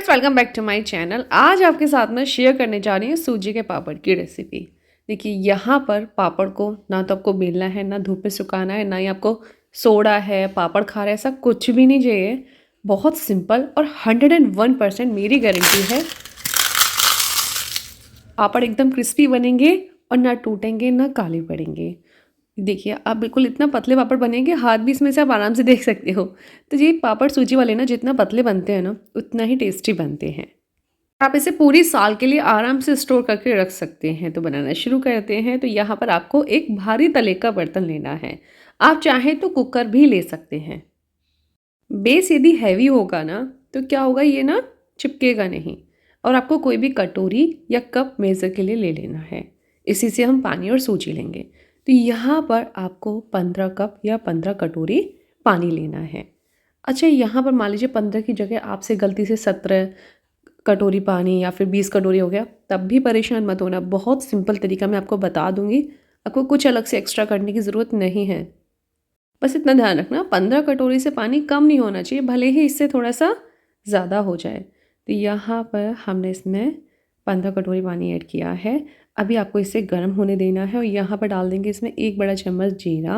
Friends, welcome back to my channel. आज आपके साथ में शेयर करने जा रही हूँ सूजी के पापड़ की रेसिपी। देखिए, यहाँ पर पापड़ को ना तो आपको बेलना है, ना धूप में सुखाना है, ना ही आपको सोडा है, पापड़ खा रहे हैं, ऐसा कुछ भी नहीं चाहिए। बहुत सिंपल और 101% मेरी गारंटी है, पापड़ एकदम क्रिस्पी बनेंगे और ना टूटेंगे ना काले पड़ेंगे। देखिए, आप बिल्कुल इतना पतले पापड़ बनेंगे, हाथ भी इसमें से आप आराम से देख सकते हो। तो ये पापड़ सूजी वाले ना जितना पतले बनते हैं ना, उतना ही टेस्टी बनते हैं। आप इसे पूरी साल के लिए आराम से स्टोर करके रख सकते हैं। तो बनाना शुरू करते हैं। तो यहाँ पर आपको एक भारी तले का बर्तन लेना है। आप चाहें तो कुकर भी ले सकते हैं। बेस यदि हैवी होगा ना, तो क्या होगा, ये ना चिपकेगा नहीं। और आपको कोई भी कटोरी या कप मेज़र के लिए ले लेना है। इसी से हम पानी और सूजी लेंगे। तो यहाँ पर आपको 15 कप या 15 कटोरी पानी लेना है। अच्छा, यहाँ पर मान लीजिए 15 की जगह आपसे गलती से 17 कटोरी पानी या फिर 20 कटोरी हो गया, तब भी परेशान मत होना। बहुत सिंपल तरीका मैं आपको बता दूंगी। आपको कुछ अलग से एक्स्ट्रा करने की ज़रूरत नहीं है। बस इतना ध्यान रखना, 15 कटोरी से पानी कम नहीं होना चाहिए, भले ही इससे थोड़ा सा ज़्यादा हो जाए। तो यहाँ पर हमने इसमें 15 कटोरी पानी ऐड किया है। अभी आपको इसे गर्म होने देना है और यहाँ पर डाल देंगे इसमें 1 बड़ा चम्मच जीरा।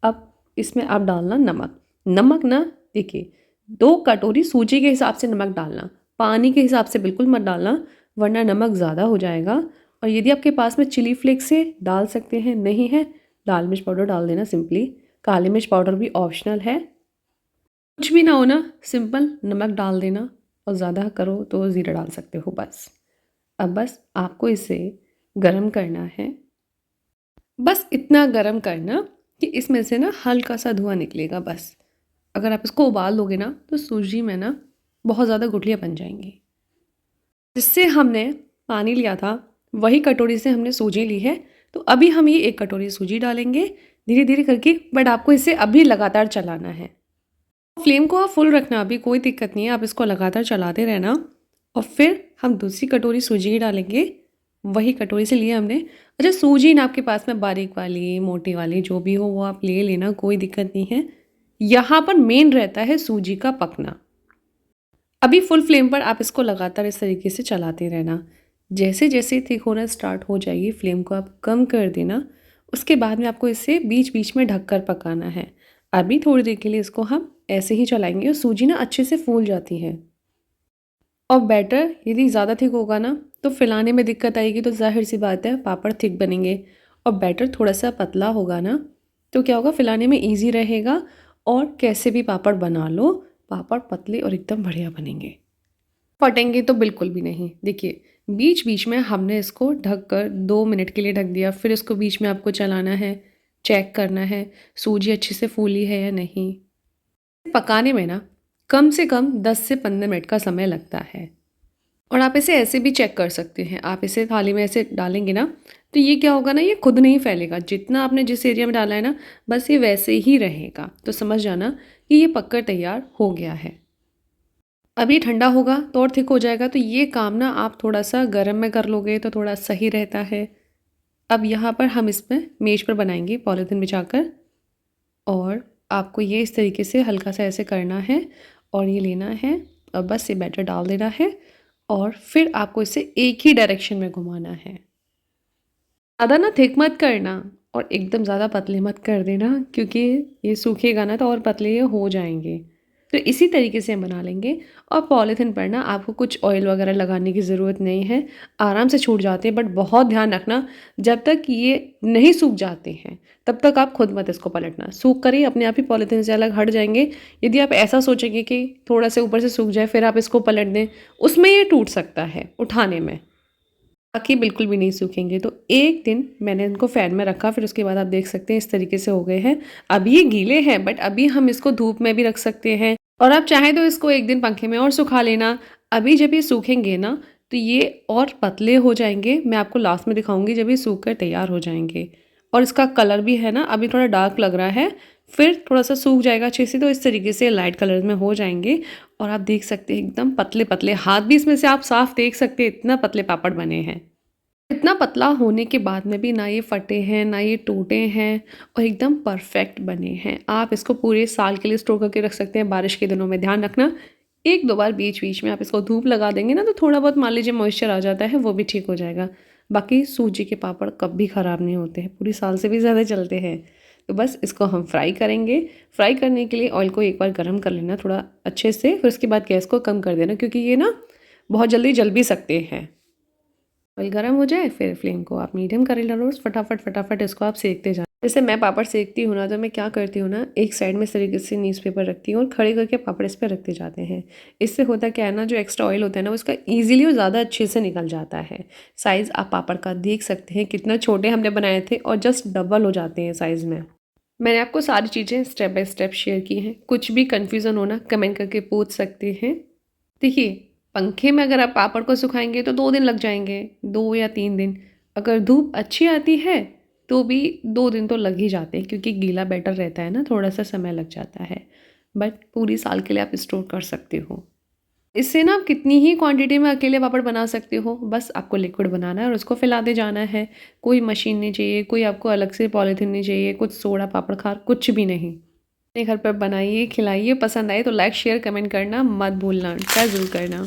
अब इसमें आप डालना नमक। नमक ना, देखिए, 2 कटोरी सूजी के हिसाब से नमक डालना, पानी के हिसाब से बिल्कुल मत डालना, वरना नमक ज़्यादा हो जाएगा। और यदि आपके पास में चिली फ्लेक्स है, डाल सकते हैं, नहीं है लाल मिर्च पाउडर डाल देना सिंपली। काली मिर्च पाउडर भी ऑप्शनल है। कुछ भी ना हो ना, सिंपल नमक डाल देना। और ज़्यादा करो तो ज़ीरा डाल सकते हो बस। अब बस आपको इसे गरम करना है। बस इतना गरम करना कि इसमें से ना हल्का सा धुआं निकलेगा बस। अगर आप इसको उबाल दोगे ना, तो सूजी में ना बहुत ज़्यादा गुठलियाँ बन जाएंगी। जिससे हमने पानी लिया था, वही कटोरी से हमने सूजी ली है। तो अभी हम ये 1 कटोरी सूजी डालेंगे धीरे धीरे करके, बट आपको इसे अभी लगातार चलाना है। फ्लेम को आप फुल रखना, अभी कोई दिक्कत नहीं है, आप इसको लगातार चलाते रहना। और फिर हम दूसरी कटोरी सूजी की डालेंगे, वही कटोरी से लिए हमने। अच्छा, सूजी ना आपके पास में बारीक वाली मोटी वाली जो भी हो वो आप ले लेना, कोई दिक्कत नहीं है। यहाँ पर मेन रहता है सूजी का पकना। अभी फुल फ्लेम पर आप इसको लगातार इस तरीके से चलाते रहना। जैसे जैसे थिक होना स्टार्ट हो जाएगी, फ्लेम को आप कम कर देना। उसके बाद में आपको इसे बीच बीच में ढककर पकाना है। अभी थोड़ी देर के लिए इसको हम ऐसे ही चलाएंगे और सूजी ना अच्छे से फूल जाती है। और बैटर यदि ज़्यादा थिक होगा ना, तो फैलाने में दिक्कत आएगी, तो जाहिर सी बात है पापड़ थिक बनेंगे। और बैटर थोड़ा सा पतला होगा ना, तो क्या होगा, फैलाने में ईजी रहेगा। और कैसे भी पापड़ बना लो, पापड़ पतले और एकदम बढ़िया बनेंगे। फटेंगे तो बिल्कुल भी नहीं। देखिए, बीच बीच में हमने इसको ढक कर 2 मिनट के लिए ढक दिया। फिर इसको बीच में आपको चलाना है, चेक करना है सूजी अच्छे से फूली है या नहीं। पकाने में ना कम से कम 10 से 15 मिनट का समय लगता है। और आप इसे ऐसे भी चेक कर सकते हैं। आप इसे थाली में ऐसे डालेंगे ना, तो ये क्या होगा ना, ये खुद नहीं फैलेगा। जितना आपने जिस एरिया में डाला है ना, बस ये वैसे ही रहेगा। तो समझ जाना कि ये पककर तैयार हो गया है। अब ये ठंडा होगा तो और थिक हो जाएगा। तो ये काम ना आप थोड़ा सा गर्म में कर लोगे तो थोड़ा सही रहता है। अब यहाँ पर हम इसमें मेज पर बनाएंगे पॉलीथीन बिछाकर। और आपको ये इस तरीके से हल्का सा ऐसे करना है और ये लेना है और बस ये बैटर डाल देना है। और फिर आपको इसे एक ही डायरेक्शन में घुमाना है। ज़्यादा ना थिक मत करना और एकदम ज़्यादा पतले मत कर देना, क्योंकि ये सूखेगा ना तो और पतले ये हो जाएंगे। तो इसी तरीके से हम बना लेंगे। और पॉलीथिन पर ना आपको कुछ ऑयल वगैरह लगाने की ज़रूरत नहीं है, आराम से छूट जाते हैं। बट बहुत ध्यान रखना, जब तक ये नहीं सूख जाते हैं तब तक आप खुद मत इसको पलटना। सूख कर ही अपने आप ही पॉलीथिन से अलग हट जाएंगे। यदि आप ऐसा सोचेंगे कि थोड़ा से ऊपर से सूख जाए फिर आप इसको पलट दें, उसमें ये टूट सकता है उठाने में। बाकी बिल्कुल भी नहीं सूखेंगे। तो एक दिन मैंने इनको फ़ैन में रखा, फिर उसके बाद आप देख सकते हैं इस तरीके से हो गए हैं। अभी ये गीले हैं, बट अभी हम इसको धूप में भी रख सकते हैं और आप चाहें तो इसको एक दिन पंखे में और सुखा लेना। अभी जब ये सूखेंगे ना, तो ये और पतले हो जाएंगे। मैं आपको लास्ट में दिखाऊंगी जब ये सूख कर तैयार हो जाएंगे। और इसका कलर भी है ना, अभी थोड़ा डार्क लग रहा है, फिर थोड़ा सा सूख जाएगा अच्छे से, तो इस तरीके से लाइट कलर में हो जाएंगे। और आप देख सकते हैं एकदम पतले पतले, हाथ भी इसमें से आप साफ देख सकते हैं इतना पतले पापड़ बने हैं। इतना पतला होने के बाद में भी ना ये फटे हैं ना ये टूटे हैं और एकदम परफेक्ट बने हैं। आप इसको पूरे साल के लिए स्टोर करके रख सकते हैं। बारिश के दिनों में ध्यान रखना एक दो बार बीच बीच में आप इसको धूप लगा देंगे ना, तो थोड़ा बहुत मान लीजिए मॉइस्चर आ जाता है, वो भी ठीक हो जाएगा। बाकी सूजी के पापड़ कभी ख़राब नहीं होते हैं, पूरी साल से भी ज़्यादा चलते हैं। तो बस इसको हम फ्राई करेंगे। फ्राई करने के लिए ऑयल को एक बार गर्म कर लेना थोड़ा अच्छे से, फिर उसके बाद गैस को कम कर देना, क्योंकि ये ना बहुत जल्दी जल भी सकते हैं। ऑयल गर्म हो जाए फिर फ्लेम को आप मीडियम कर लेना, रोज़ फटाफट फटाफट इसको आप सेकते जाना। जैसे मैं पापड़ सेकती हूँ ना, तो मैं क्या करती हूँ ना, एक साइड में इस तरीके से न्यूज़पेपर रखती हूँ और खड़े करके पापड़ इस पर रखते जाते हैं। इससे होता क्या है ना, जो एक्स्ट्रा ऑयल होता है ना, उसका ईजिली और ज़्यादा अच्छे से निकल जाता है। साइज़ आप पापड़ का देख सकते हैं कितना छोटे हमने बनाए थे और जस्ट डबल हो जाते हैं साइज़ में। मैंने आपको सारी चीज़ें स्टेप बाय स्टेप शेयर की हैं। कुछ भी कन्फ्यूज़न हो ना, कमेंट करके पूछ सकते हैं। देखिए, पंखे में अगर आप पापड़ को सुखाएँगे तो 2 दिन लग जाएँगे, 2 या 3 दिन। अगर धूप अच्छी आती है, तो भी 2 दिन तो लग ही जाते हैं, क्योंकि गीला बैटर रहता है ना, थोड़ा-सा समय लग जाता है। बट पूरी साल के लिए आप स्टोर कर सकते हो। इससे ना आप कितनी ही क्वांटिटी में अकेले पापड़ बना सकते हो, बस आपको लिक्विड बनाना है और उसको फैलाते जाना है। कोई मशीन नहीं चाहिए, कोई आपको अलग से पॉलीथिन नहीं चाहिए, कुछ सोडा, पापड़ खार कुछ भी नहीं। अपने घर पर बनाइए, खिलाइए, पसंद आए तो लाइक, शेयर, कमेंट करना मत भूलना, ट्राई ज़रूर करना।